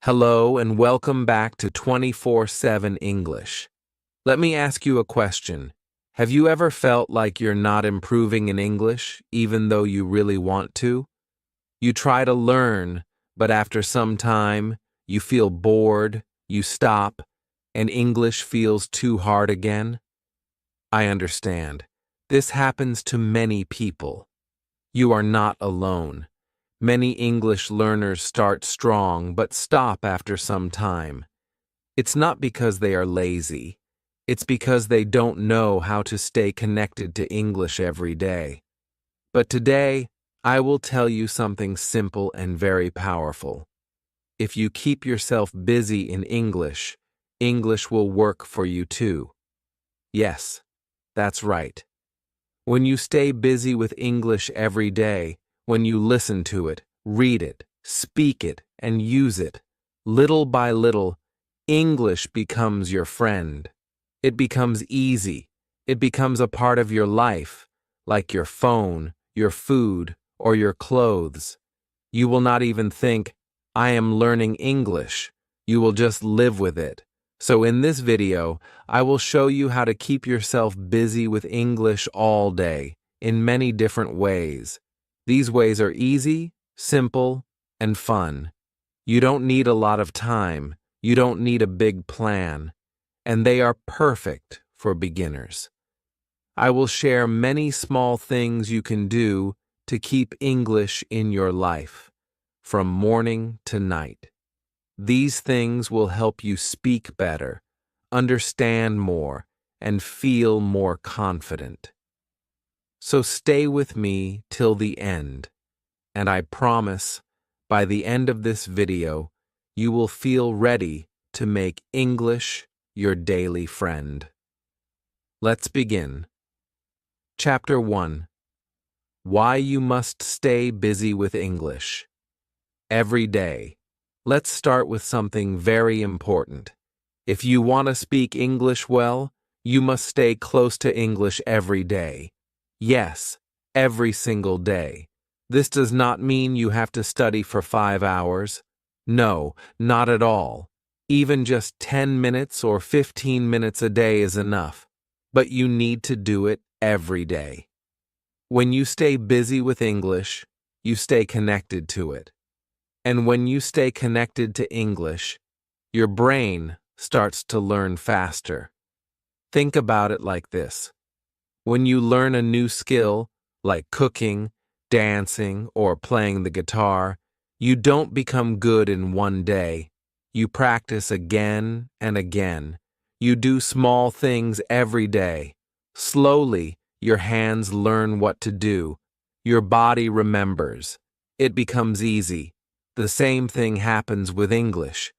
Hello and welcome back to 24/7 English. Let me ask you a question. Have you ever felt like you're not improving in English, even though you really want to? You try to learn, but after some time, you feel bored, you stop, and English feels too hard again? I understand. This happens to many people. You are not alone. Many English learners start strong but stop after some time. It's not because they are lazy. It's because they don't know how to stay connected to English every day. But today, I will tell you something simple and very powerful. If you keep yourself busy in English, English will work for you too. Yes, that's right. When you stay busy with English every day, when you listen to it, read it, speak it, and use it, little by little, English becomes your friend. It becomes easy. It becomes a part of your life, like your phone, your food, or your clothes. You will not even think, I am learning English. You will just live with it. So in this video, I will show you how to keep yourself busy with English all day, in many different ways. These ways are easy, simple, and fun. You don't need a lot of time. You don't need a big plan. And they are perfect for beginners. I will share many small things you can do to keep English in your life, from morning to night. These things will help you speak better, understand more, and feel more confident. So stay with me till the end, and I promise, by the end of this video, you will feel ready to make English your daily friend. Let's begin. Chapter 1. Why you must stay busy with English. Every day. Let's start with something very important. If you want to speak English well, you must stay close to English every day. Yes, every single day. This does not mean you have to study for 5 hours. No, not at all. Even just 10 minutes or 15 minutes a day is enough. But you need to do it every day. When you stay busy with English, you stay connected to it. And when you stay connected to English, your brain starts to learn faster. Think about it like this. When you learn a new skill, like cooking, dancing, or playing the guitar, you don't become good in one day. You practice again and again. You do small things every day. Slowly, your hands learn what to do. Your body remembers. It becomes easy. The same thing happens with English.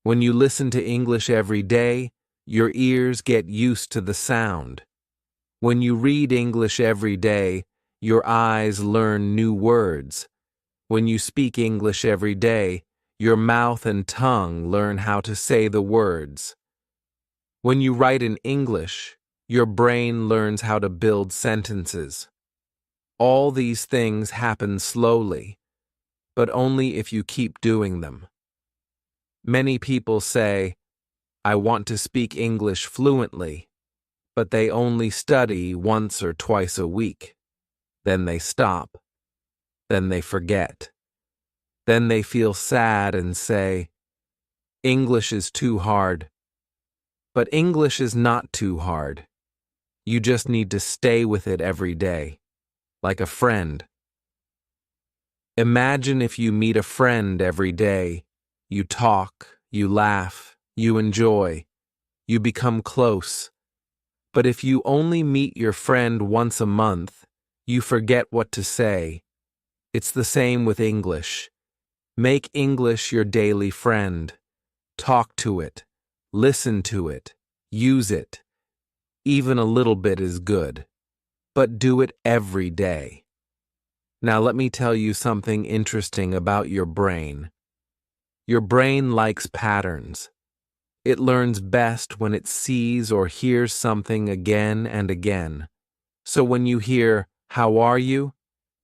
When you listen to English every day, your ears get used to the sound. When you read English every day, your eyes learn new words. When you speak English every day, your mouth and tongue learn how to say the words. When you write in English, your brain learns how to build sentences. All these things happen slowly, but only if you keep doing them. Many people say, I want to speak English fluently, but they only study once or twice a week. Then they stop. Then they forget. Then they feel sad and say, English is too hard. But English is not too hard. You just need to stay with it every day, like a friend. Imagine if you meet a friend every day. You talk, you laugh, you enjoy, you become close. But if you only meet your friend once a month, you forget what to say. It's the same with English. Make English your daily friend. Talk to it, listen to it, use it. Even a little bit is good, but do it every day. Now let me tell you something interesting about your brain. Your brain likes patterns. It learns best when it sees or hears something again and again. So when you hear, "How are you?"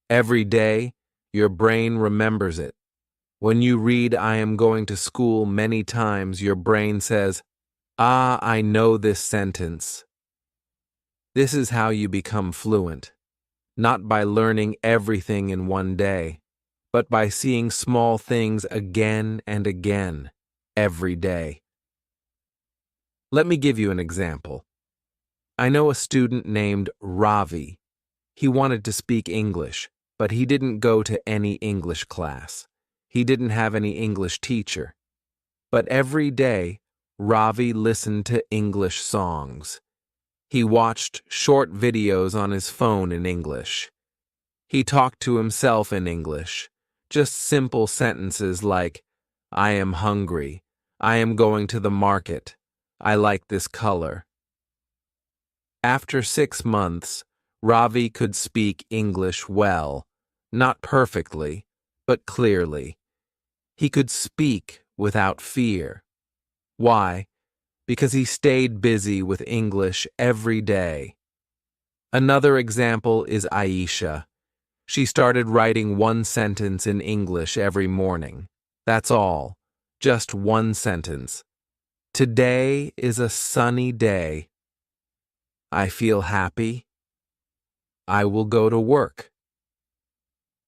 every day, your brain remembers it. When you read I am going to school many times, your brain says, "Ah, I know this sentence." This is how you become fluent, not by learning everything in one day, but by seeing small things again and again, every day. Let me give you an example. I know a student named Ravi. He wanted to speak English, but he didn't go to any English class. He didn't have any English teacher. But every day, Ravi listened to English songs. He watched short videos on his phone in English. He talked to himself in English, just simple sentences like, "I am hungry," "I am going to the market," "I like this color." After 6 months, Ravi could speak English well, not perfectly, but clearly. He could speak without fear. Why? Because he stayed busy with English every day. Another example is Aisha. She started writing one sentence in English every morning. That's all. Just one sentence. Today is a sunny day. I feel happy. I will go to work.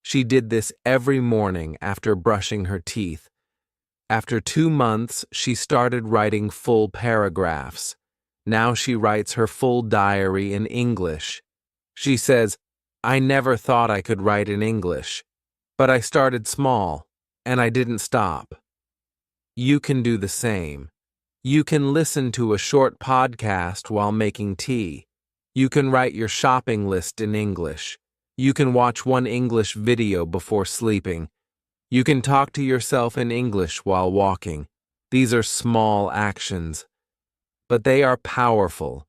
She did this every morning after brushing her teeth. After 2 months, she started writing full paragraphs. Now she writes her full diary in English. She says, "I never thought I could write in English, but I started small, and I didn't stop." You can do the same. You can listen to a short podcast while making tea. You can write your shopping list in English. You can watch one English video before sleeping. You can talk to yourself in English while walking. These are small actions, but they are powerful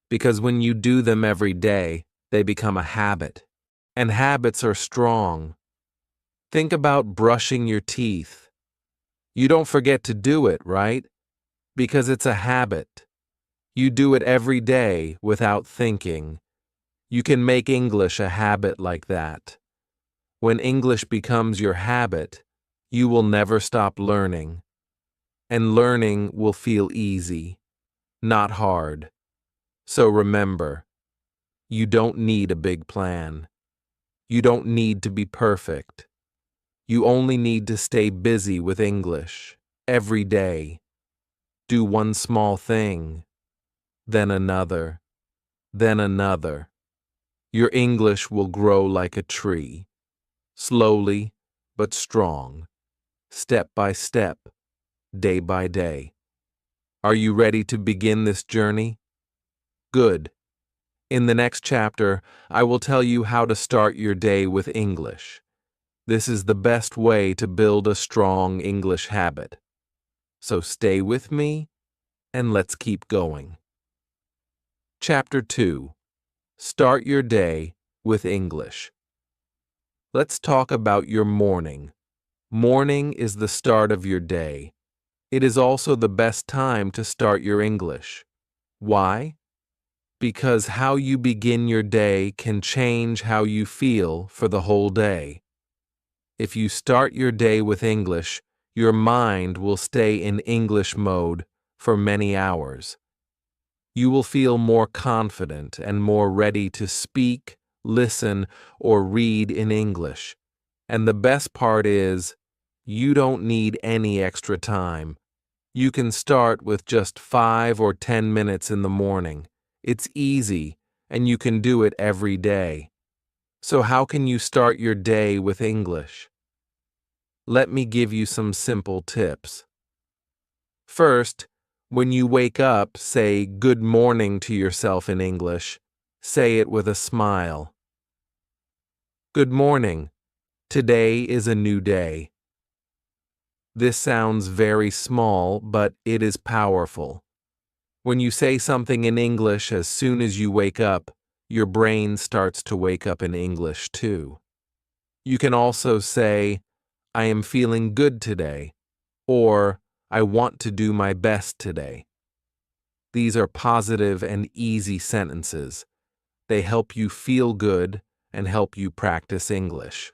because when you do them every day, they become a habit. And habits are strong. Think about brushing your teeth. You don't forget to do it, right? Because it's a habit. You do it every day without thinking. You can make English a habit like that. When English becomes your habit, you will never stop learning. And learning will feel easy, not hard. So remember, you don't need a big plan. You don't need to be perfect. You only need to stay busy with English every day. Do one small thing, then another, then another. Your English will grow like a tree, slowly but strong, step by step, day by day. Are you ready to begin this journey? Good. In the next chapter, I will tell you how to start your day with English. This is the best way to build a strong English habit. So stay with me, and let's keep going. Chapter 2. Start your day with English. Let's talk about your morning. Morning is the start of your day. It is also the best time to start your English. Why? Because how you begin your day can change how you feel for the whole day. If you start your day with English, your mind will stay in English mode for many hours. You will feel more confident and more ready to speak, listen, or read in English. And the best part is, you don't need any extra time. You can start with just 5 or 10 minutes in the morning. It's easy, and you can do it every day. So how can you start your day with English? Let me give you some simple tips. First, when you wake up, say good morning to yourself in English. Say it with a smile. Good morning. Today is a new day. This sounds very small, but it is powerful. When you say something in English as soon as you wake up, your brain starts to wake up in English too. You can also say, "I am feeling good today," or "I want to do my best today." These are positive and easy sentences. They help you feel good and help you practice English.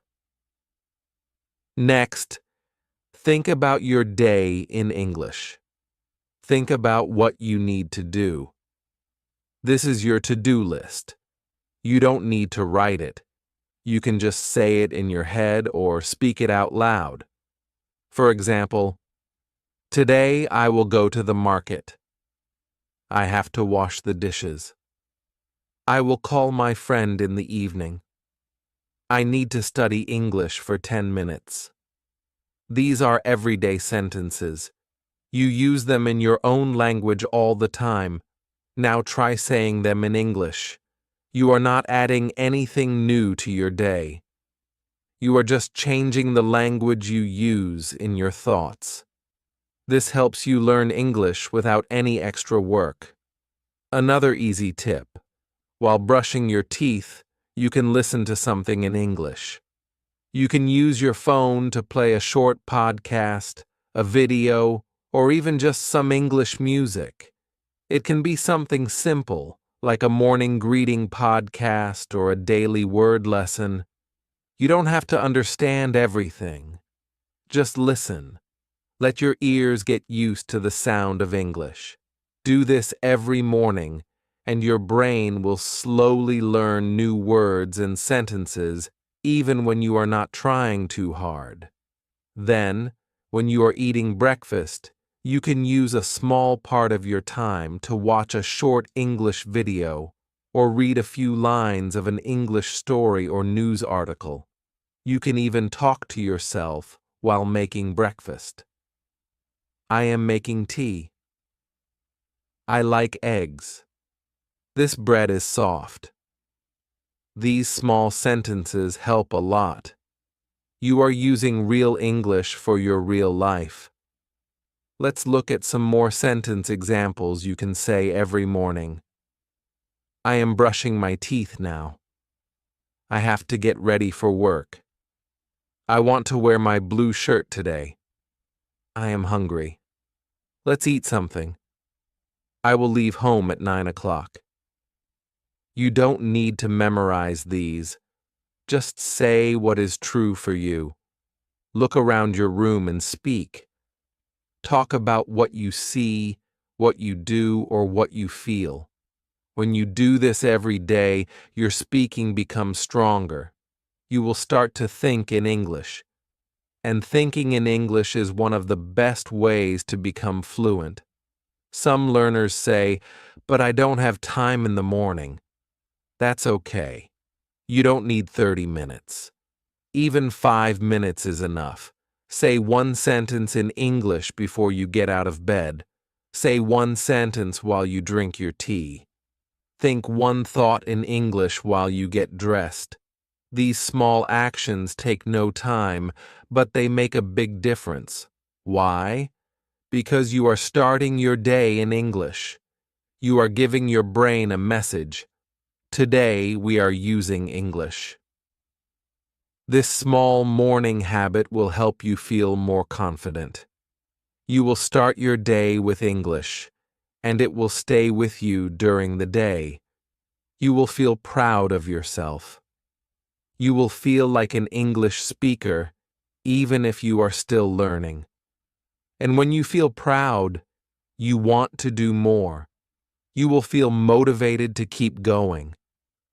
Next, Think about your day in English. Think about what you need to do. This is your to-do list. You don't need to write it. You can just say it in your head or speak it out loud. For example, today I will go to the market. I have to wash the dishes. I will call my friend in the evening. I need to study English for 10 minutes. These are everyday sentences. You use them in your own language all the time. Now try saying them in English. You are not adding anything new to your day. You are just changing the language you use in your thoughts. This helps you learn English without any extra work. Another easy tip. While brushing your teeth, you can listen to something in English. You can use your phone to play a short podcast, a video, or even just some English music. It can be something simple, like a morning greeting podcast or a daily word lesson. You don't have to understand everything. Just listen. Let your ears get used to the sound of English. Do this every morning, and your brain will slowly learn new words and sentences even when you are not trying too hard. Then, when you are eating breakfast, you can use a small part of your time to watch a short English video or read a few lines of an English story or news article. You can even talk to yourself while making breakfast. I am making tea. I like eggs. This bread is soft. These small sentences help a lot. You are using real English for your real life. Let's look at some more sentence examples you can say every morning. I am brushing my teeth now. I have to get ready for work. I want to wear my blue shirt today. I am hungry. Let's eat something. I will leave home at 9 o'clock. You don't need to memorize these. Just say what is true for you. Look around your room and speak. Talk about what you see, what you do, or what you feel. When you do this every day, your speaking becomes stronger. You will start to think in English. And thinking in English is one of the best ways to become fluent. Some learners say, "But I don't have time in the morning." That's okay. You don't need 30 minutes. Even 5 minutes is enough. Say one sentence in English before you get out of bed. Say one sentence while you drink your tea. Think one thought in English while you get dressed. These small actions take no time, but they make a big difference. Why? Because you are starting your day in English. You are giving your brain a message. Today we are using English. This small morning habit will help you feel more confident. You will start your day with English, and it will stay with you during the day. You will feel proud of yourself. You will feel like an English speaker, even if you are still learning. And when you feel proud, you want to do more. You will feel motivated to keep going.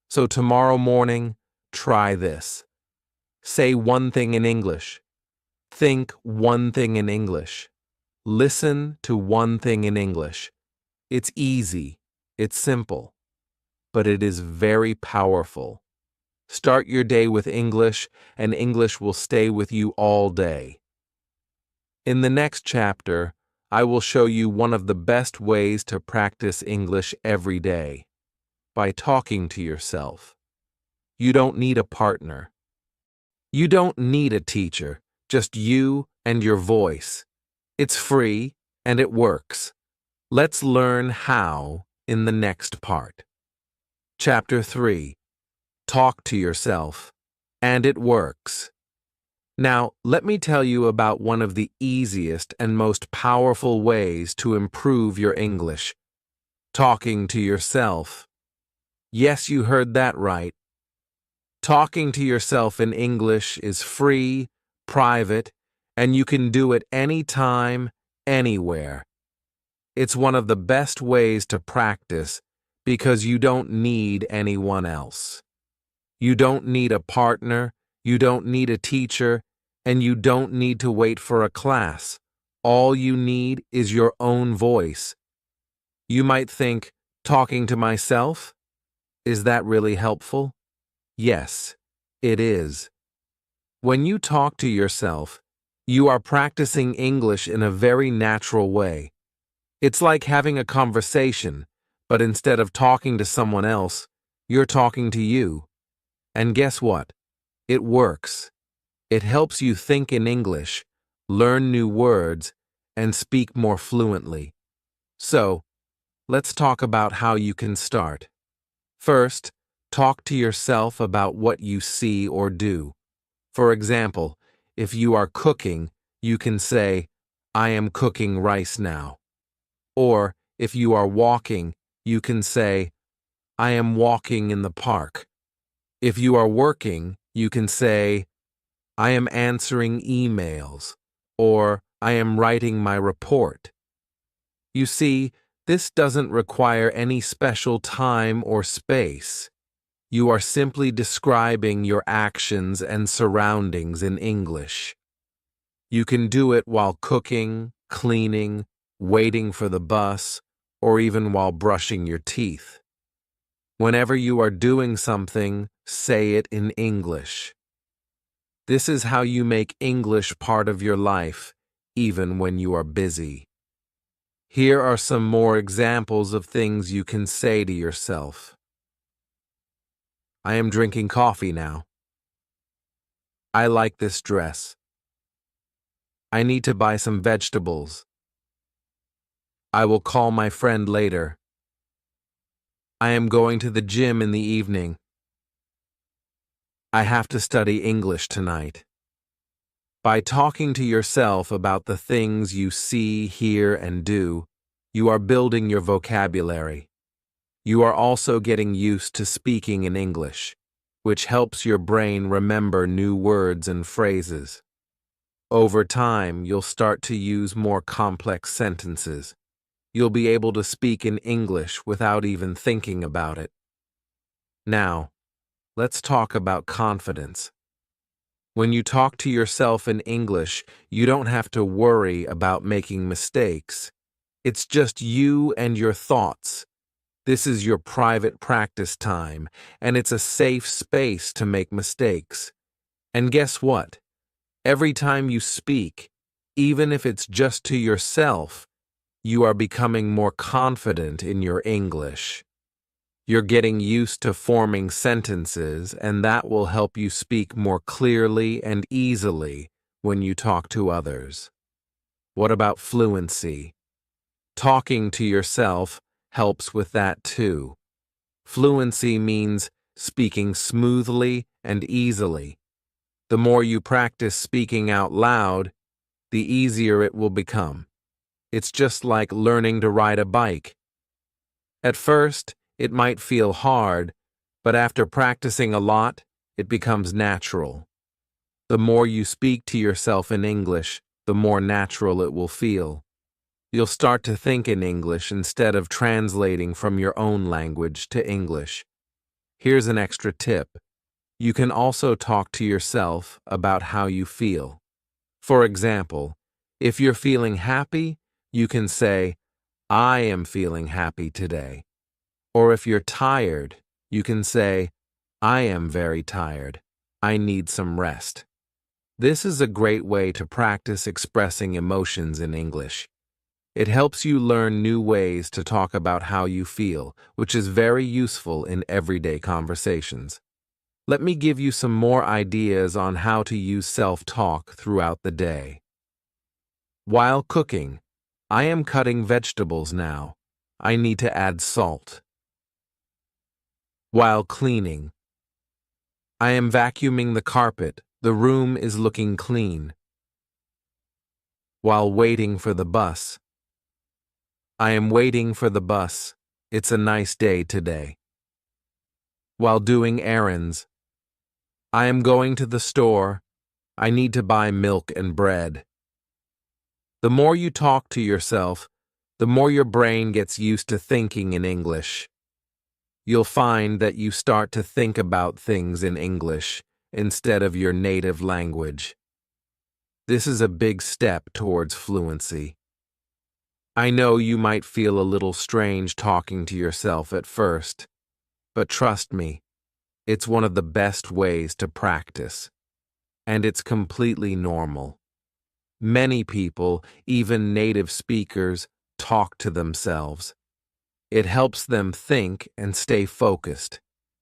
So tomorrow morning, try this. Say one thing in English. Think one thing in English. Listen to one thing in English. It's easy, it's simple, but it is very powerful. Start your day with English, and English will stay with you all day. In the next chapter, I will show you one of the best ways to practice English every day. By talking to yourself. You don't need a partner. You don't need a teacher, just you and your voice. It's free and it works. Let's learn how in the next part. Chapter 3. Talk to yourself. And it works. Now, let me tell you about one of the easiest and most powerful ways to improve your English. Talking to yourself. Yes, you heard that right. Talking to yourself in English is free, private, and you can do it anytime, anywhere. It's one of the best ways to practice because you don't need anyone else. You don't need a partner, you don't need a teacher, and you don't need to wait for a class. All you need is your own voice. You might think, talking to myself? Is that really helpful? Yes, it is. When you talk to yourself, you are practicing English in a very natural way. It's like having a conversation, but instead of talking to someone else, you're talking to you. And guess what? It works. It helps you think in English, learn new words, and speak more fluently. So, let's talk about how you can start. First, talk to yourself about what you see or do. For example, if you are cooking, you can say, I am cooking rice now. Or, if you are walking, you can say, I am walking in the park. If you are working, you can say, I am answering emails, or I am writing my report. You see, this doesn't require any special time or space. You are simply describing your actions and surroundings in English. You can do it while cooking, cleaning, waiting for the bus, or even while brushing your teeth. Whenever you are doing something, say it in English. This is how you make English part of your life, even when you are busy. Here are some more examples of things you can say to yourself. I am drinking coffee now. I like this dress. I need to buy some vegetables. I will call my friend later. I am going to the gym in the evening. I have to study English tonight. By talking to yourself about the things you see, hear, and do, you are building your vocabulary. You are also getting used to speaking in English, which helps your brain remember new words and phrases. Over time, you'll start to use more complex sentences. You'll be able to speak in English without even thinking about it. Now, let's talk about confidence. When you talk to yourself in English, you don't have to worry about making mistakes. It's just you and your thoughts. This is your private practice time, and it's a safe space to make mistakes. And guess what? Every time you speak, even if it's just to yourself, you are becoming more confident in your English. You're getting used to forming sentences, and that will help you speak more clearly and easily when you talk to others. What about fluency? Talking to yourself helps with that too. Fluency means speaking smoothly and easily. The more you practice speaking out loud, the easier it will become. It's just like learning to ride a bike. At first, it might feel hard, but after practicing a lot, it becomes natural. The more you speak to yourself in English, the more natural it will feel. You'll start to think in English instead of translating from your own language to English. Here's an extra tip. You can also talk to yourself about how you feel. For example, if you're feeling happy, you can say, I am feeling happy today. Or if you're tired, you can say, I am very tired. I need some rest. This is a great way to practice expressing emotions in English. It helps you learn new ways to talk about how you feel, which is very useful in everyday conversations. Let me give you some more ideas on how to use self-talk throughout the day. While cooking, I am cutting vegetables now. I need to add salt. While cleaning, I am vacuuming the carpet. The room is looking clean. While waiting for the bus, I am waiting for the bus. It's a nice day today. While doing errands, I am going to the store. I need to buy milk and bread. The more you talk to yourself, the more your brain gets used to thinking in English. You'll find that you start to think about things in English instead of your native language. This is a big step towards fluency. I know you might feel a little strange talking to yourself at first, but trust me, it's one of the best ways to practice, and it's completely normal. Many people, even native speakers, talk to themselves. It helps them think and stay focused,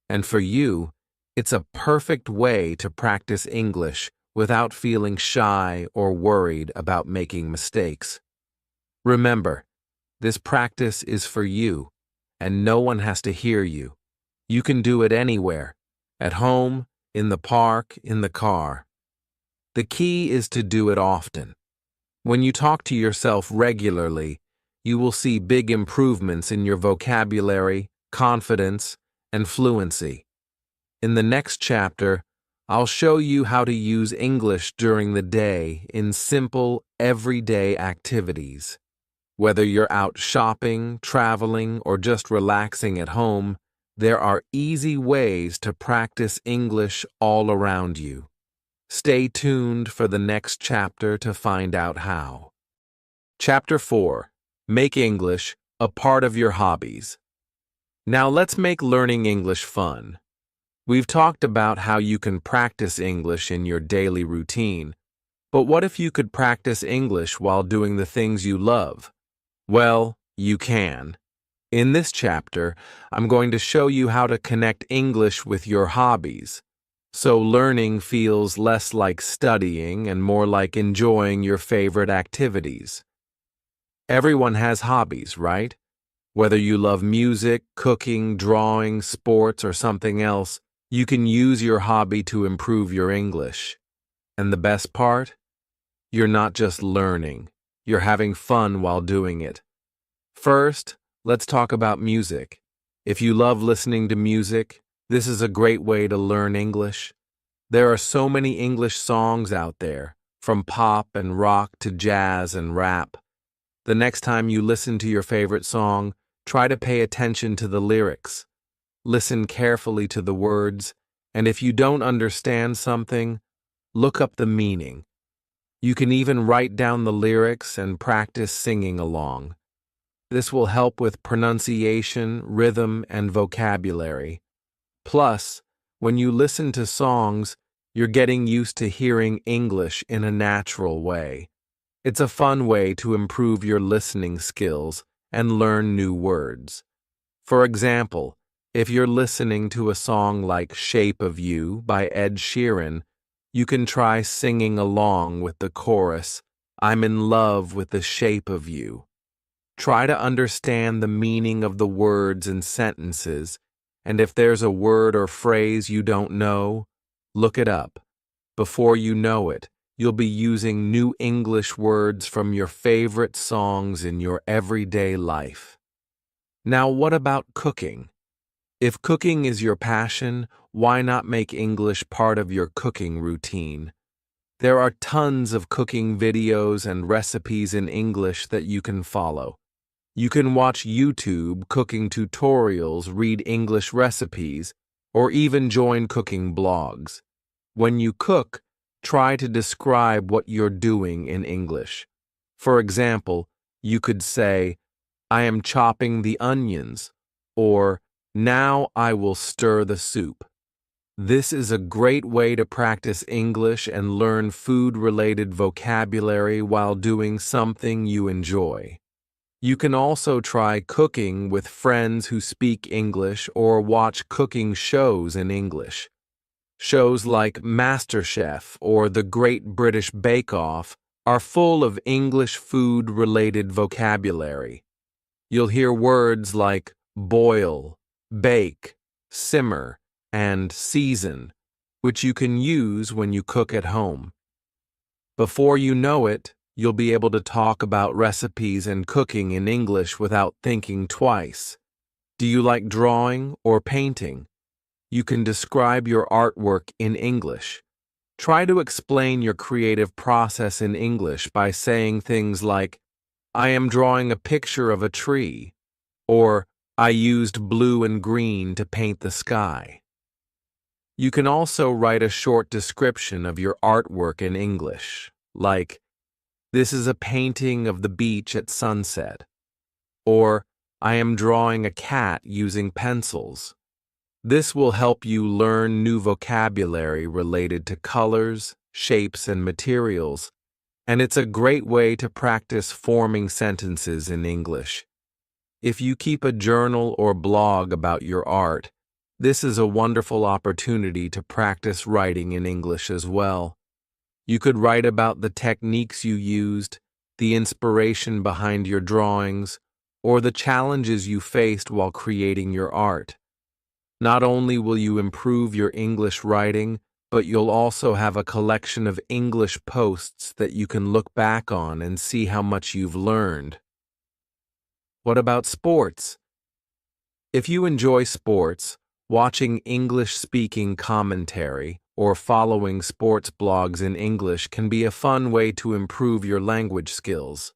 and for you, it's a perfect way to practice English without feeling shy or worried about making mistakes. Remember, this practice is for you, and no one has to hear you. You can do it anywhere, at home, in the park, in the car. The key is to do it often. When you talk to yourself regularly, you will see big improvements in your vocabulary, confidence, and fluency. In the next chapter, I'll show you how to use English during the day in simple, everyday activities. Whether you're out shopping, traveling, or just relaxing at home, there are easy ways to practice English all around you. Stay tuned for the next chapter to find out how. Chapter 4. Make English a part of your hobbies. Now let's make learning English fun. We've talked about how you can practice English in your daily routine, but what if you could practice English while doing the things you love? Well, you can. In this chapter, I'm going to show you how to connect English with your hobbies, so learning feels less like studying and more like enjoying your favorite activities. Everyone has hobbies, right? Whether you love music, cooking, drawing, sports, or something else, you can use your hobby to improve your English. And the best part? You're not just learning. You're having fun while doing it. First, let's talk about music. If you love listening to music, this is a great way to learn English. There are so many English songs out there, from pop and rock to jazz and rap. The next time you listen to your favorite song, try to pay attention to the lyrics. Listen carefully to the words, and if you don't understand something, look up the meaning. You can even write down the lyrics and practice singing along. This will help with pronunciation, rhythm, and vocabulary. Plus, when you listen to songs, you're getting used to hearing English in a natural way. It's a fun way to improve your listening skills and learn new words. For example, if you're listening to a song like Shape of You by Ed Sheeran, you can try singing along with the chorus, I'm in love with the shape of you. Try to understand the meaning of the words and sentences, and if there's a word or phrase you don't know, look it up. Before you know it, you'll be using new English words from your favorite songs in your everyday life. Now, what about cooking? If cooking is your passion, why not make English part of your cooking routine? There are tons of cooking videos and recipes in English that you can follow. You can watch YouTube cooking tutorials, read English recipes, or even join cooking blogs. When you cook, try to describe what you're doing in English. For example, you could say, I am chopping the onions, or now I will stir the soup. This is a great way to practice English and learn food-related vocabulary while doing something you enjoy. You can also try cooking with friends who speak English or watch cooking shows in English. Shows like MasterChef or The Great British Bake Off are full of English food-related vocabulary. You'll hear words like boil, bake, simmer, and season, which you can use when you cook at home. Before you know it, you'll be able to talk about recipes and cooking in English without thinking twice. Do you like drawing or painting? You can describe your artwork in English. Try to explain your creative process in English by saying things like, I am drawing a picture of a tree, or I used blue and green to paint the sky. You can also write a short description of your artwork in English, like, this is a painting of the beach at sunset, or I am drawing a cat using pencils. This will help you learn new vocabulary related to colors, shapes, and materials, and it's a great way to practice forming sentences in English. If you keep a journal or blog about your art, this is a wonderful opportunity to practice writing in English as well. You could write about the techniques you used, the inspiration behind your drawings, or the challenges you faced while creating your art. Not only will you improve your English writing, but you'll also have a collection of English posts that you can look back on and see how much you've learned. What about sports? If you enjoy sports, watching English-speaking commentary or following sports blogs in English can be a fun way to improve your language skills.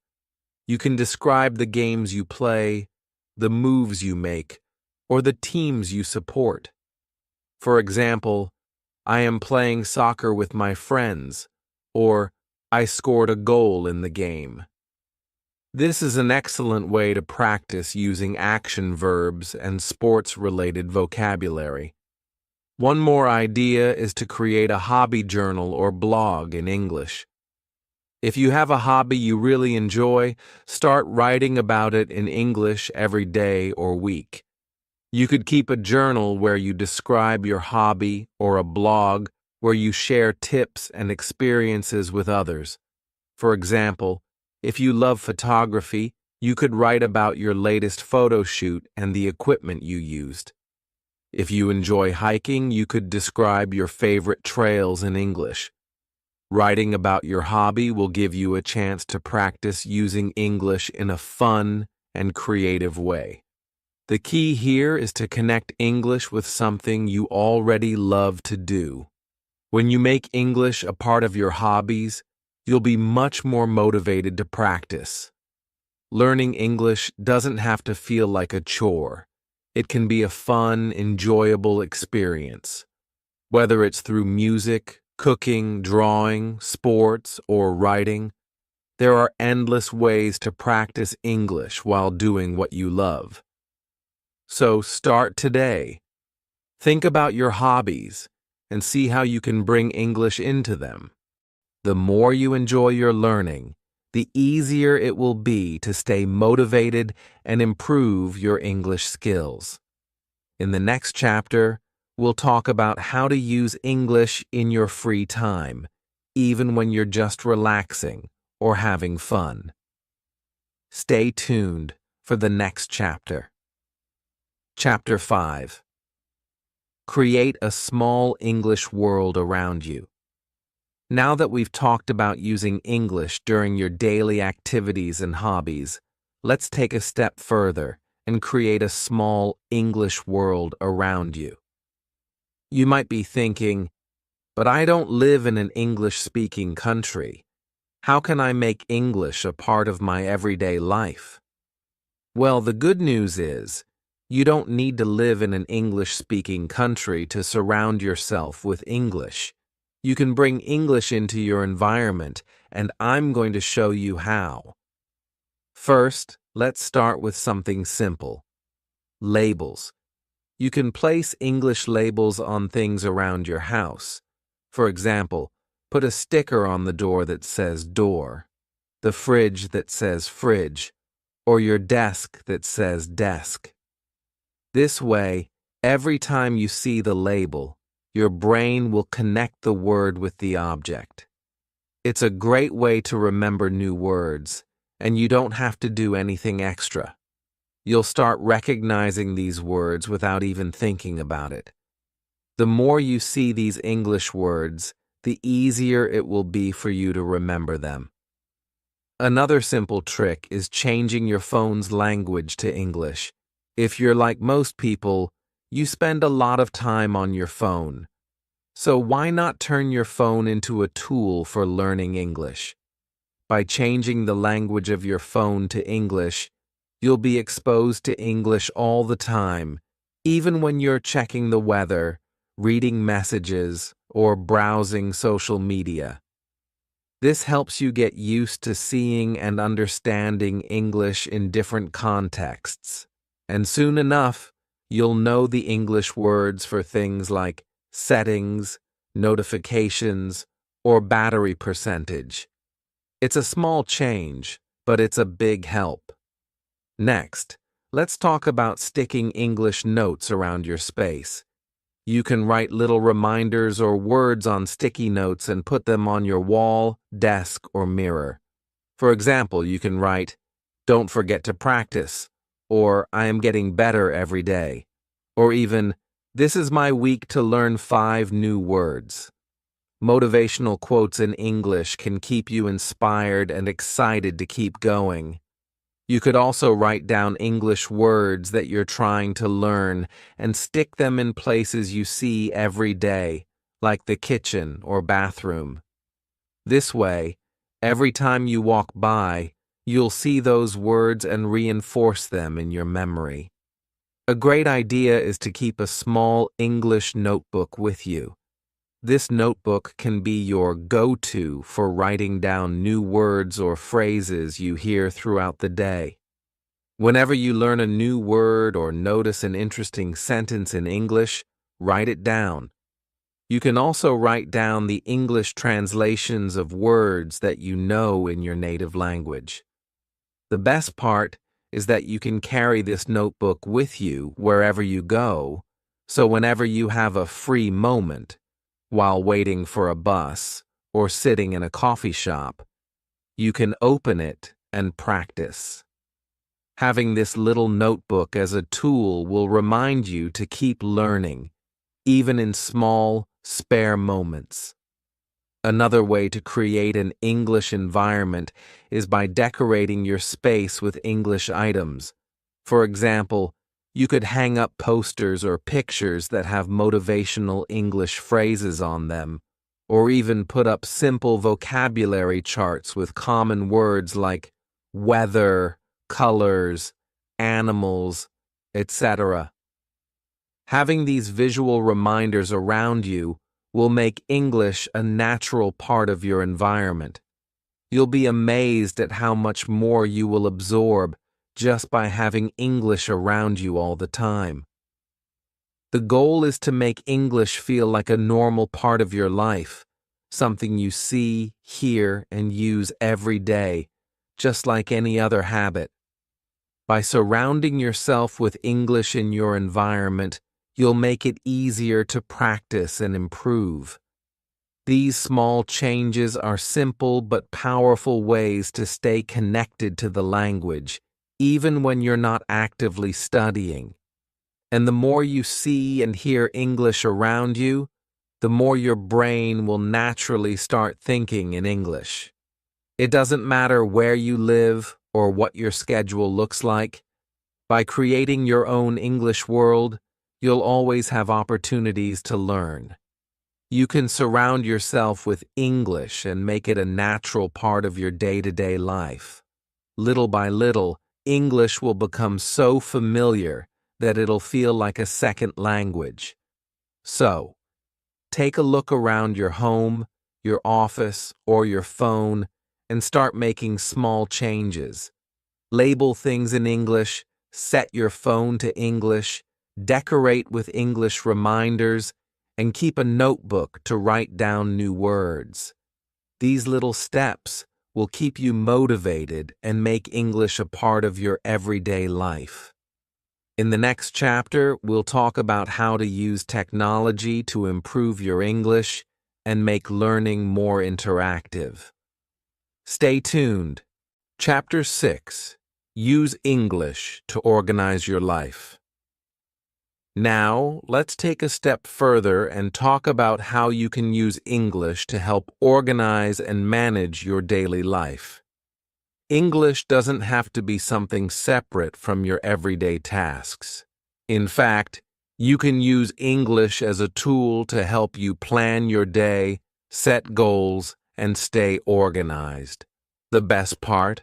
You can describe the games you play, the moves you make, or the teams you support. For example, I am playing soccer with my friends, or I scored a goal in the game. This is an excellent way to practice using action verbs and sports-related vocabulary. One more idea is to create a hobby journal or blog in English. If you have a hobby you really enjoy, start writing about it in English every day or week. You could keep a journal where you describe your hobby or a blog where you share tips and experiences with others. For example, if you love photography, you could write about your latest photo shoot and the equipment you used. If you enjoy hiking, you could describe your favorite trails in English. Writing about your hobby will give you a chance to practice using English in a fun and creative way. The key here is to connect English with something you already love to do. When you make English a part of your hobbies, you'll be much more motivated to practice. Learning English doesn't have to feel like a chore. It can be a fun, enjoyable experience. Whether it's through music, cooking, drawing, sports, or writing, there are endless ways to practice English while doing what you love. So start today. Think about your hobbies and see how you can bring English into them. The more you enjoy your learning, the easier it will be to stay motivated and improve your English skills. In the next chapter, we'll talk about how to use English in your free time, even when you're just relaxing or having fun. Stay tuned for the next chapter. Chapter 5. Create a small English world around you. Now that we've talked about using English during your daily activities and hobbies, let's take a step further and create a small English world around you. You might be thinking, but I don't live in an English-speaking country. How can I make English a part of my everyday life? Well, the good news is, you don't need to live in an English-speaking country to surround yourself with English. You can bring English into your environment, and I'm going to show you how. First, let's start with something simple. Labels. You can place English labels on things around your house. For example, put a sticker on the door that says door, the fridge that says fridge, or your desk that says desk. This way, every time you see the label, your brain will connect the word with the object. It's a great way to remember new words, and you don't have to do anything extra. You'll start recognizing these words without even thinking about it. The more you see these English words, the easier it will be for you to remember them. Another simple trick is changing your phone's language to English. If you're like most people, you spend a lot of time on your phone. So why not turn your phone into a tool for learning English? By changing the language of your phone to English, you'll be exposed to English all the time, even when you're checking the weather, reading messages, or browsing social media. This helps you get used to seeing and understanding English in different contexts, and soon enough, you'll know the English words for things like settings, notifications, or battery percentage. It's a small change, but it's a big help. Next, let's talk about sticking English notes around your space. You can write little reminders or words on sticky notes and put them on your wall, desk, or mirror. For example, you can write, "Don't forget to practice," or "I am getting better every day," or even, "This is my week to learn 5 new words." Motivational quotes in English can keep you inspired and excited to keep going. You could also write down English words that you're trying to learn and stick them in places you see every day, like the kitchen or bathroom. This way, every time you walk by, you'll see those words and reinforce them in your memory. A great idea is to keep a small English notebook with you. This notebook can be your go-to for writing down new words or phrases you hear throughout the day. Whenever you learn a new word or notice an interesting sentence in English, write it down. You can also write down the English translations of words that you know in your native language. The best part is that you can carry this notebook with you wherever you go, so whenever you have a free moment, while waiting for a bus or sitting in a coffee shop, you can open it and practice. Having this little notebook as a tool will remind you to keep learning, even in small, spare moments. Another way to create an English environment is by decorating your space with English items. For example, you could hang up posters or pictures that have motivational English phrases on them, or even put up simple vocabulary charts with common words like weather, colors, animals, etc. Having these visual reminders around you will make English a natural part of your environment. You'll be amazed at how much more you will absorb just by having English around you all the time. The goal is to make English feel like a normal part of your life, something you see, hear, and use every day, just like any other habit. By surrounding yourself with English in your environment, you'll make it easier to practice and improve. These small changes are simple but powerful ways to stay connected to the language, even when you're not actively studying. And the more you see and hear English around you, the more your brain will naturally start thinking in English. It doesn't matter where you live or what your schedule looks like. By creating your own English world, you'll always have opportunities to learn. You can surround yourself with English and make it a natural part of your day-to-day life. Little by little, English will become so familiar that it'll feel like a second language. So, take a look around your home, your office, or your phone and start making small changes. Label things in English, set your phone to English, decorate with English reminders, and keep a notebook to write down new words. These little steps will keep you motivated and make English a part of your everyday life. In the next chapter, we'll talk about how to use technology to improve your English and make learning more interactive. Stay tuned. Chapter 6. Use English to organize your life. Now, let's take a step further and talk about how you can use English to help organize and manage your daily life. English doesn't have to be something separate from your everyday tasks. In fact, You can use English as a tool to help you plan your day, set goals, and stay organized. The best part?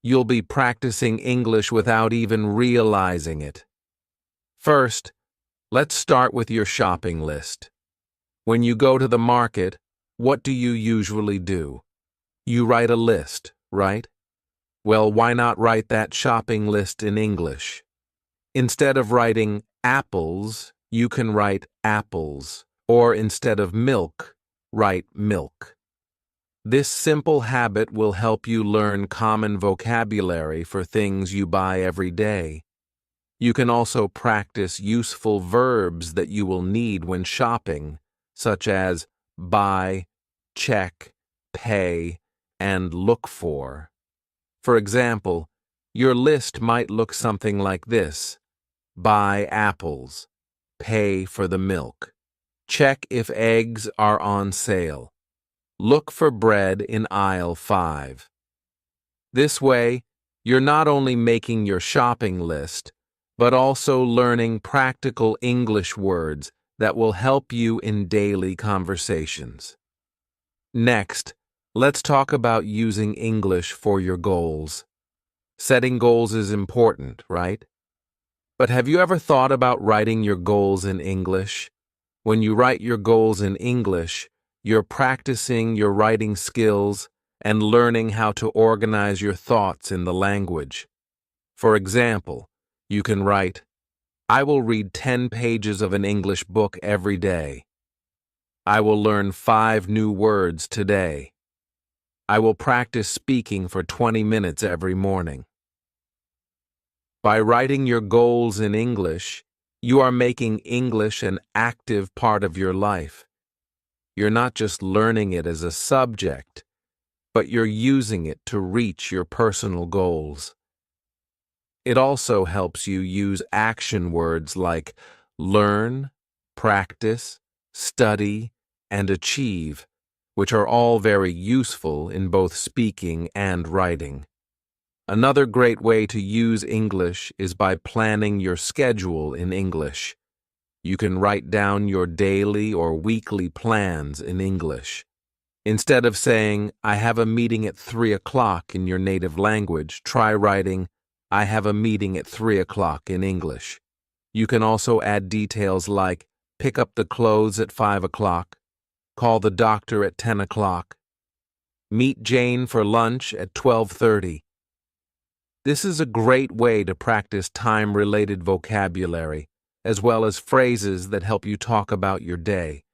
You'll be practicing English without even realizing it. First, let's start with your shopping list. When you go to the market, what do you usually do? You write a list, right? Well, why not write that shopping list in English? Instead of writing apples, you can write apples, or instead of milk, write milk. This simple habit will help you learn common vocabulary for things you buy every day. You can also practice useful verbs that you will need when shopping, such as buy, check, pay, and look for. For example, your list might look something like this: buy apples, pay for the milk, check if eggs are on sale, look for bread in aisle 5. This way, you're not only making your shopping list, but also learning practical English words that will help you in daily conversations. Next, let's talk about using English for your goals. Setting goals is important, right? But have you ever thought about writing your goals in English? When you write your goals in English, you're practicing your writing skills and learning how to organize your thoughts in the language. For example, you can write, I will read 10 pages of an English book every day. I will learn 5 new words today. I will practice speaking for 20 minutes every morning. By writing your goals in English, you are making English an active part of your life. You're not just learning it as a subject, but you're using it to reach your personal goals. It also helps you use action words like learn, practice, study, and achieve, which are all very useful in both speaking and writing. Another great way to use English is by planning your schedule in English. You can write down your daily or weekly plans in English. Instead of saying, I have a meeting at 3 o'clock in your native language, try writing, I have a meeting at 3 o'clock in English. You can also add details like, pick up the clothes at 5 o'clock, call the doctor at 10 o'clock, meet Jane for lunch at 12:30. This is a great way to practice time-related vocabulary, as well as phrases that help you talk about your day.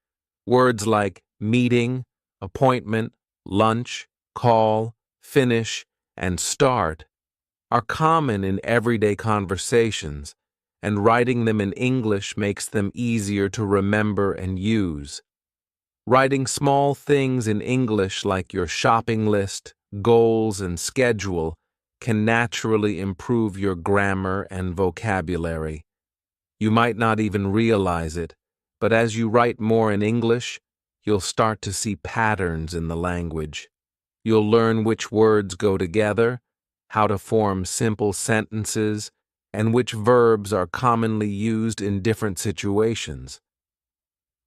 Words like meeting, appointment, lunch, call, finish, and start are common in everyday conversations, and writing them in English makes them easier to remember and use. Writing small things in English like your shopping list, goals, and schedule can naturally improve your grammar and vocabulary. You might not even realize it, but as you write more in English, you'll start to see patterns in the language. You'll learn which words go together, how to form simple sentences, and which verbs are commonly used in different situations.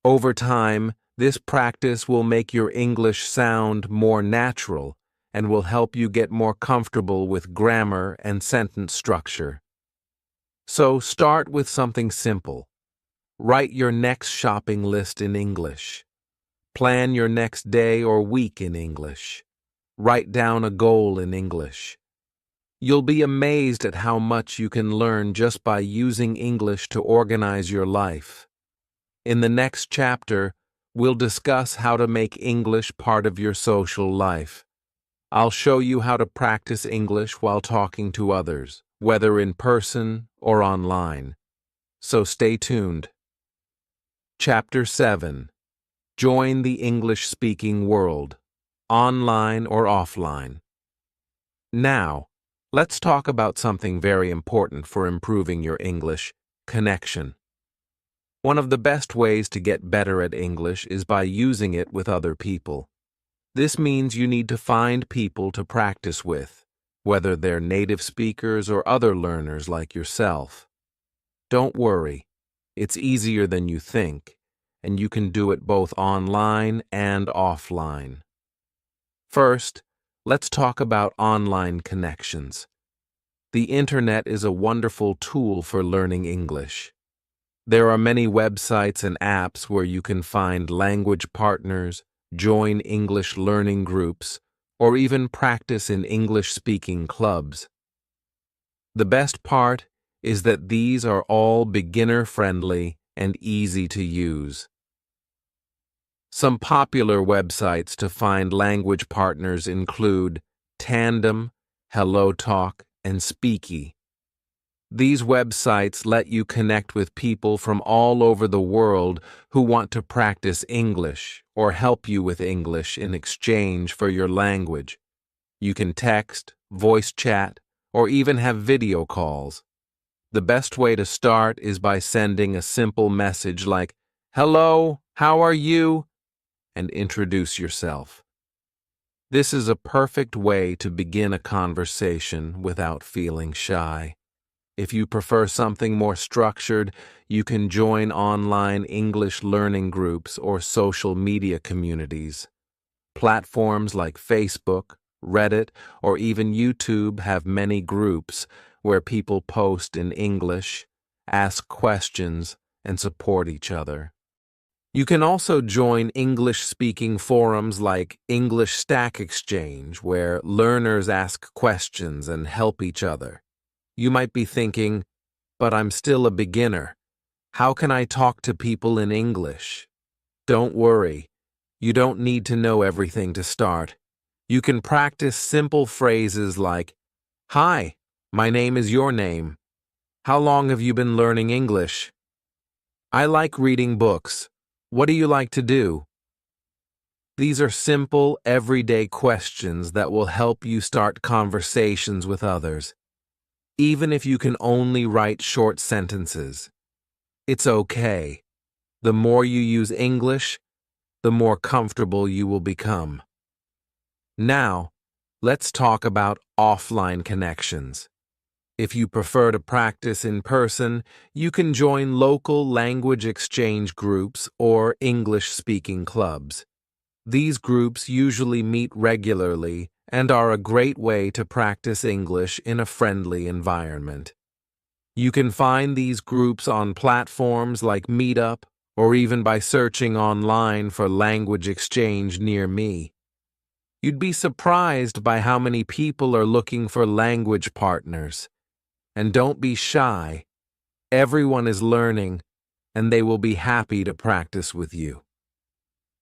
Over time, this practice will make your English sound more natural and will help you get more comfortable with grammar and sentence structure. So start with something simple. Write your next shopping list in English. Plan your next day or week in English. Write down a goal in English. You'll be amazed at how much you can learn just by using English to organize your life. In the next chapter, we'll discuss how to make English part of your social life. I'll show you how to practice English while talking to others, whether in person or online. So stay tuned. Chapter 7. Join the English-speaking world, online or offline. Now, let's talk about something very important for improving your English: connection. One of the best ways to get better at English is by using it with other people. This means you need to find people to practice with, whether they're native speakers or other learners like yourself. Don't worry. It's easier than you think, and you can do it both online and offline. First, let's talk about online connections. The internet is a wonderful tool for learning English. There are many websites and apps where you can find language partners, join English learning groups, or even practice in English-speaking clubs. The best part is that these are all beginner-friendly and easy to use. Some popular websites to find language partners include Tandem, HelloTalk, and Speaky. These websites let you connect with people from all over the world who want to practice English or help you with English in exchange for your language. You can text, voice chat, or even have video calls. The best way to start is by sending a simple message like, "Hello, how are you?" and introduce yourself. This is a perfect way to begin a conversation without feeling shy. If you prefer something more structured, you can join online English learning groups or social media communities. Platforms like Facebook, Reddit, or even YouTube have many groups where people post in English, ask questions, and support each other. You can also join English-speaking forums like English Stack Exchange, where learners ask questions and help each other. You might be thinking, but I'm still a beginner. How can I talk to people in English? Don't worry. You don't need to know everything to start. You can practice simple phrases like, "Hi, my name is your name. How long have you been learning English? I like reading books. What do you like to do?" These are simple, everyday questions that will help you start conversations with others, even if you can only write short sentences. It's okay. The more you use English, the more comfortable you will become. Now, let's talk about offline connections. If you prefer to practice in person, you can join local language exchange groups or English-speaking clubs. These groups usually meet regularly and are a great way to practice English in a friendly environment. You can find these groups on platforms like Meetup or even by searching online for language exchange near me. You'd be surprised by how many people are looking for language partners. And don't be shy. Everyone is learning, and they will be happy to practice with you.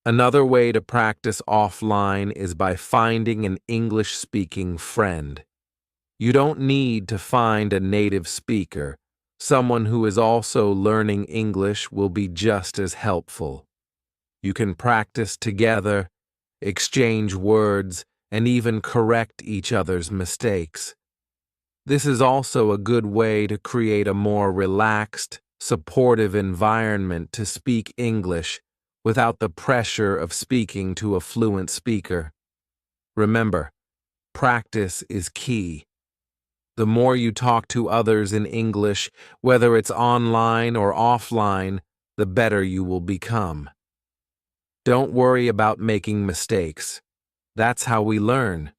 Another way to practice offline is by finding an English-speaking friend. You don't need to find a native speaker. Someone who is also learning English will be just as helpful. You can practice together, exchange words, and even correct each other's mistakes. This is also a good way to create a more relaxed, supportive environment to speak English without the pressure of speaking to a fluent speaker. Remember, practice is key. The more you talk to others in English, whether it's online or offline, the better you will become. Don't worry about making mistakes. That's how we learn.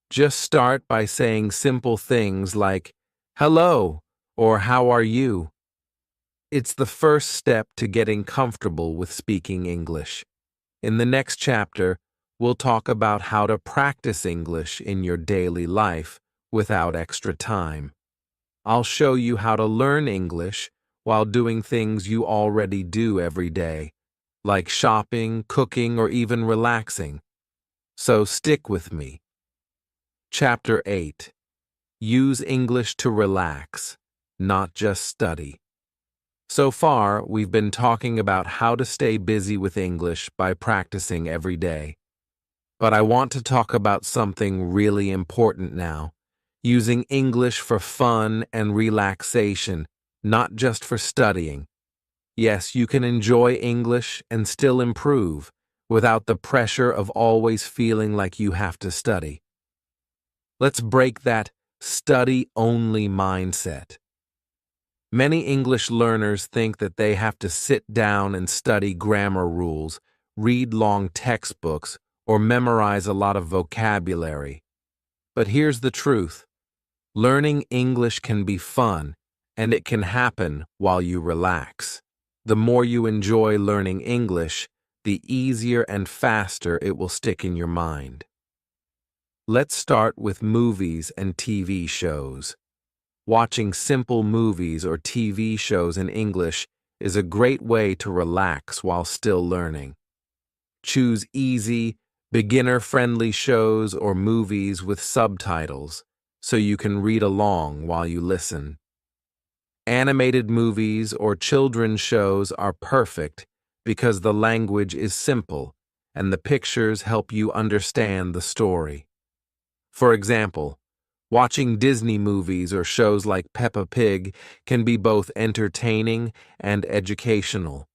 Just start by saying simple things like, "Hello," or "How are you?" It's the first step to getting comfortable with speaking English. In the next chapter, we'll talk about how to practice English in your daily life without extra time. I'll show you how to learn English while doing things you already do every day, like shopping, cooking, or even relaxing. So stick with me. Chapter 8. Use English to relax, not just study. So far, we've been talking about how to stay busy with English by practicing every day. But I want to talk about something really important now, using English for fun and relaxation, not just for studying. Yes, you can enjoy English and still improve without the pressure of always feeling like you have to study. Let's break that study-only mindset. Many English learners think that they have to sit down and study grammar rules, read long textbooks, or memorize a lot of vocabulary. But here's the truth. Learning English can be fun, and it can happen while you relax. The more you enjoy learning English, the easier and faster it will stick in your mind. Let's start with movies and TV shows. Watching simple movies or TV shows in English is a great way to relax while still learning. Choose easy, beginner-friendly shows or movies with subtitles so you can read along while you listen. Animated movies or children's shows are perfect because the language is simple and the pictures help you understand the story. For example, watching Disney movies or shows like Peppa Pig can be both entertaining and educational.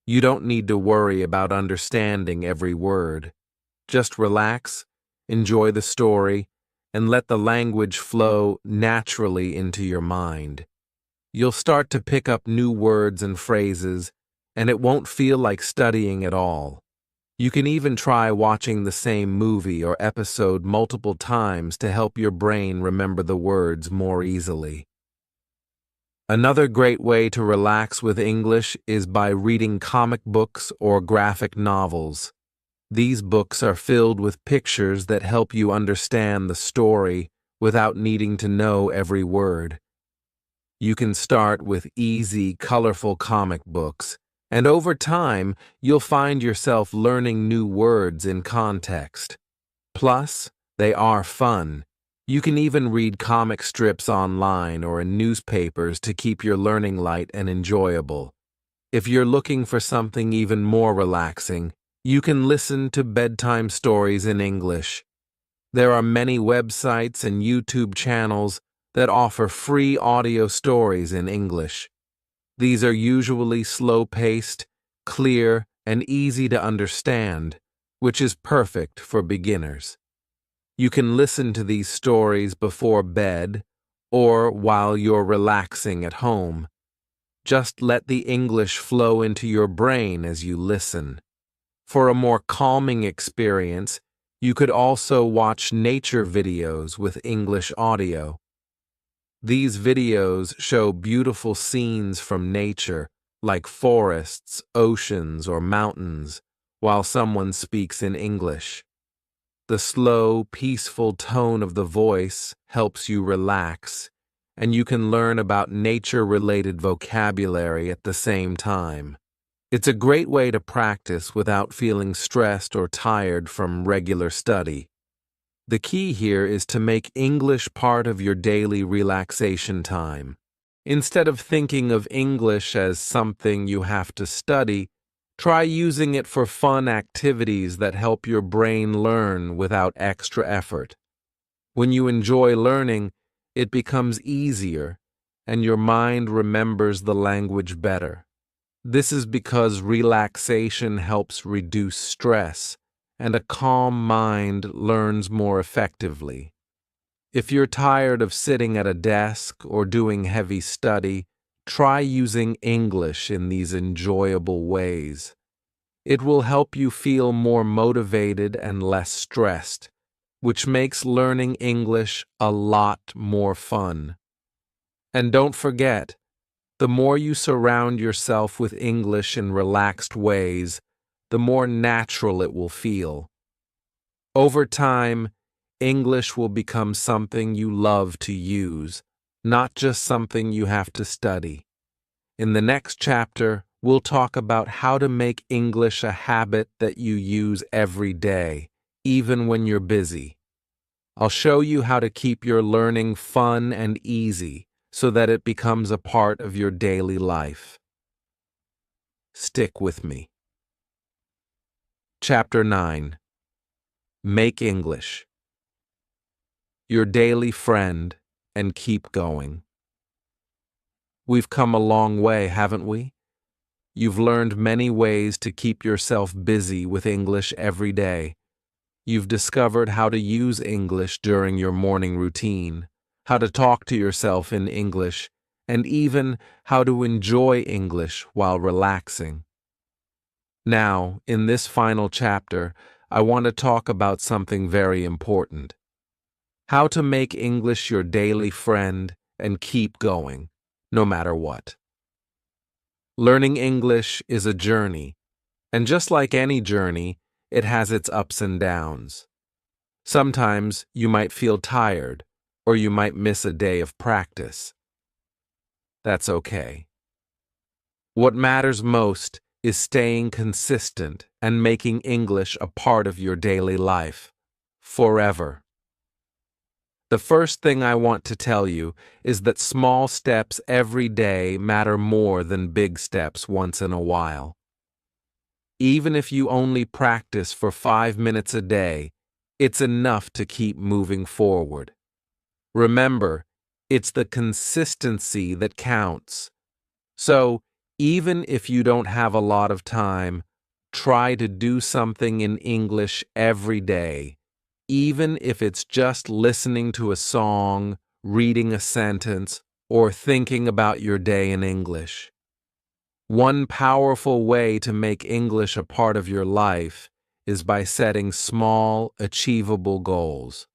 You don't need to worry about understanding every word. Just relax, enjoy the story, and let the language flow naturally into your mind. You'll start to pick up new words and phrases, and it won't feel like studying at all. You can even try watching the same movie or episode multiple times to help your brain remember the words more easily. Another great way to relax with English is by reading comic books or graphic novels. These books are filled with pictures that help you understand the story without needing to know every word. You can start with easy, colorful comic books, and over time, you'll find yourself learning new words in context. Plus, they are fun. You can even read comic strips online or in newspapers to keep your learning light and enjoyable. If you're looking for something even more relaxing, you can listen to bedtime stories in English. There are many websites and YouTube channels that offer free audio stories in English. These are usually slow-paced, clear, and easy to understand, which is perfect for beginners. You can listen to these stories before bed or while you're relaxing at home. Just let the English flow into your brain as you listen. For a more calming experience, you could also watch nature videos with English audio. These videos show beautiful scenes from nature, like forests, oceans, or mountains, while someone speaks in English. The slow, peaceful tone of the voice helps you relax, and you can learn about nature-related vocabulary at the same time. It's a great way to practice without feeling stressed or tired from regular study. The key here is to make English part of your daily relaxation time. Instead of thinking of English as something you have to study, try using it for fun activities that help your brain learn without extra effort. When you enjoy learning, it becomes easier, and your mind remembers the language better. This is because relaxation helps reduce stress, and a calm mind learns more effectively. If you're tired of sitting at a desk or doing heavy study, try using English in these enjoyable ways. It will help you feel more motivated and less stressed, which makes learning English a lot more fun. And don't forget, the more you surround yourself with English in relaxed ways, the more natural it will feel. Over time, English will become something you love to use, not just something you have to study. In the next chapter, we'll talk about how to make English a habit that you use every day, even when you're busy. I'll show you how to keep your learning fun and easy so that it becomes a part of your daily life. Stick with me. Chapter 9. Make English. Your daily friend, and keep going. We've come a long way, haven't we? You've learned many ways to keep yourself busy with English every day. You've discovered how to use English during your morning routine, how to talk to yourself in English, and even how to enjoy English while relaxing. Now, in this final chapter, I want to talk about something very important: how to make English your daily friend and keep going, no matter what. Learning English is a journey, and just like any journey, it has its ups and downs. Sometimes you might feel tired, or you might miss a day of practice. That's okay. What matters most is staying consistent and making English a part of your daily life, forever. The first thing I want to tell you is that small steps every day matter more than big steps once in a while. Even if you only practice for 5 minutes a day, it's enough to keep moving forward. Remember, it's the consistency that counts. So, even if you don't have a lot of time, try to do something in English every day, even if it's just listening to a song, reading a sentence, or thinking about your day in English. One powerful way to make English a part of your life is by setting small, achievable goals.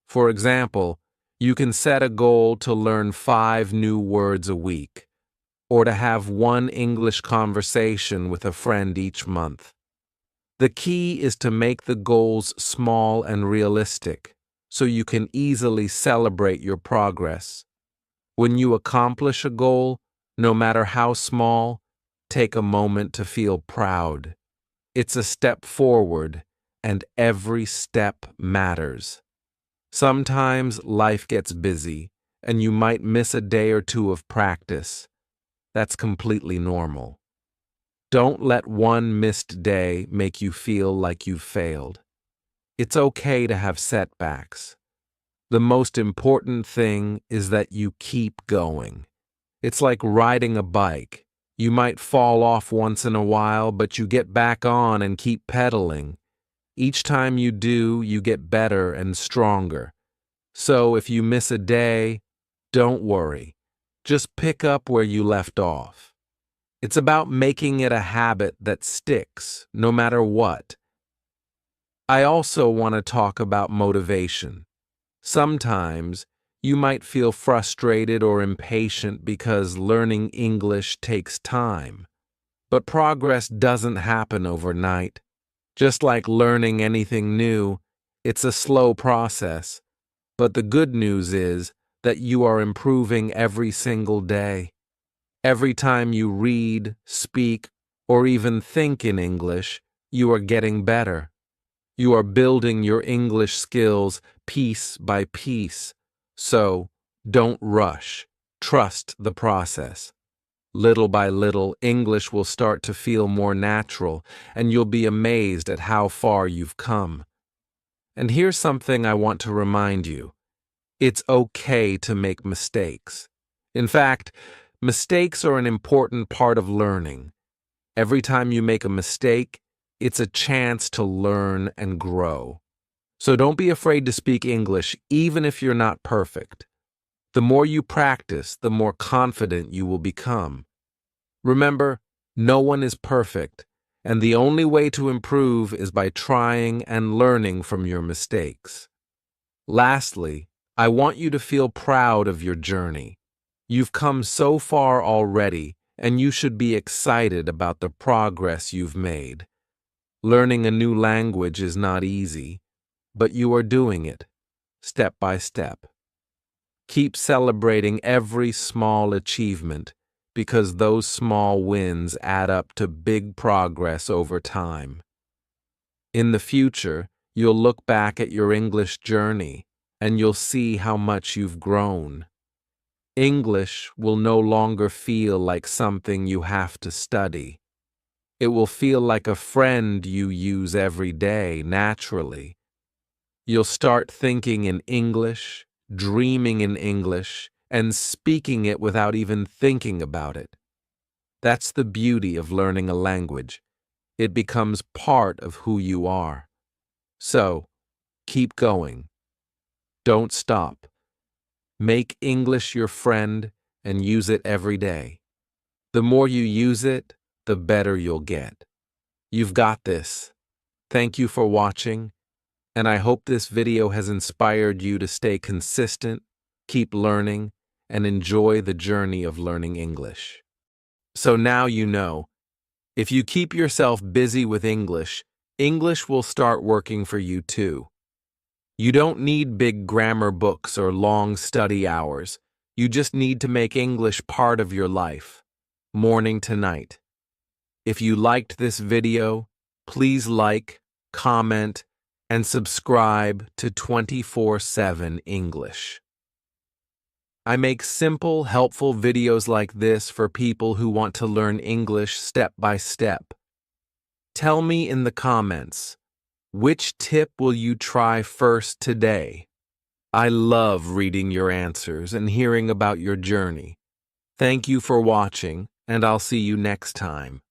For example, you can set a goal to learn 5 new words a week, or to have one English conversation with a friend each month. The key is to make the goals small and realistic, so you can easily celebrate your progress. When you accomplish a goal, no matter how small, take a moment to feel proud. It's a step forward, and every step matters. Sometimes life gets busy, and you might miss a day or two of practice. That's completely normal. Don't let one missed day make you feel like you've failed. It's okay to have setbacks. The most important thing is that you keep going. It's like riding a bike. You might fall off once in a while, but you get back on and keep pedaling. Each time you do, you get better and stronger. So if you miss a day, don't worry. Just pick up where you left off. It's about making it a habit that sticks, no matter what. I also want to talk about motivation. Sometimes you might feel frustrated or impatient because learning English takes time. But progress doesn't happen overnight. Just like learning anything new, it's a slow process. But the good news is that you are improving every single day. Every time you read, speak, or even think in English, you are getting better. You are building your English skills piece by piece. So, don't rush. Trust the process. Little by little, English will start to feel more natural, and you'll be amazed at how far you've come. And here's something I want to remind you. It's okay to make mistakes. In fact, mistakes are an important part of learning. Every time you make a mistake, it's a chance to learn and grow. So don't be afraid to speak English, even if you're not perfect. The more you practice, the more confident you will become. Remember, no one is perfect, and the only way to improve is by trying and learning from your mistakes. Lastly, I want you to feel proud of your journey. You've come so far already, and you should be excited about the progress you've made. Learning a new language is not easy, but you are doing it, step by step. Keep celebrating every small achievement, because those small wins add up to big progress over time. In the future, you'll look back at your English journey, and you'll see how much you've grown. English will no longer feel like something you have to study. It will feel like a friend you use every day, naturally. You'll start thinking in English, dreaming in English, and speaking it without even thinking about it. That's the beauty of learning a language. It becomes part of who you are. So, keep going. Don't stop. Make English your friend and use it every day. The more you use it, the better you'll get. You've got this. Thank you for watching, and I hope this video has inspired you to stay consistent, keep learning, and enjoy the journey of learning English. So now you know, if you keep yourself busy with English, English will start working for you too. You don't need big grammar books or long study hours. You just need to make English part of your life, morning to night. If you liked this video, please like, comment, and subscribe to 24/7 English. I make simple, helpful videos like this for people who want to learn English step by step. Tell me in the comments, which tip will you try first today? I love reading your answers and hearing about your journey. Thank you for watching, and I'll see you next time.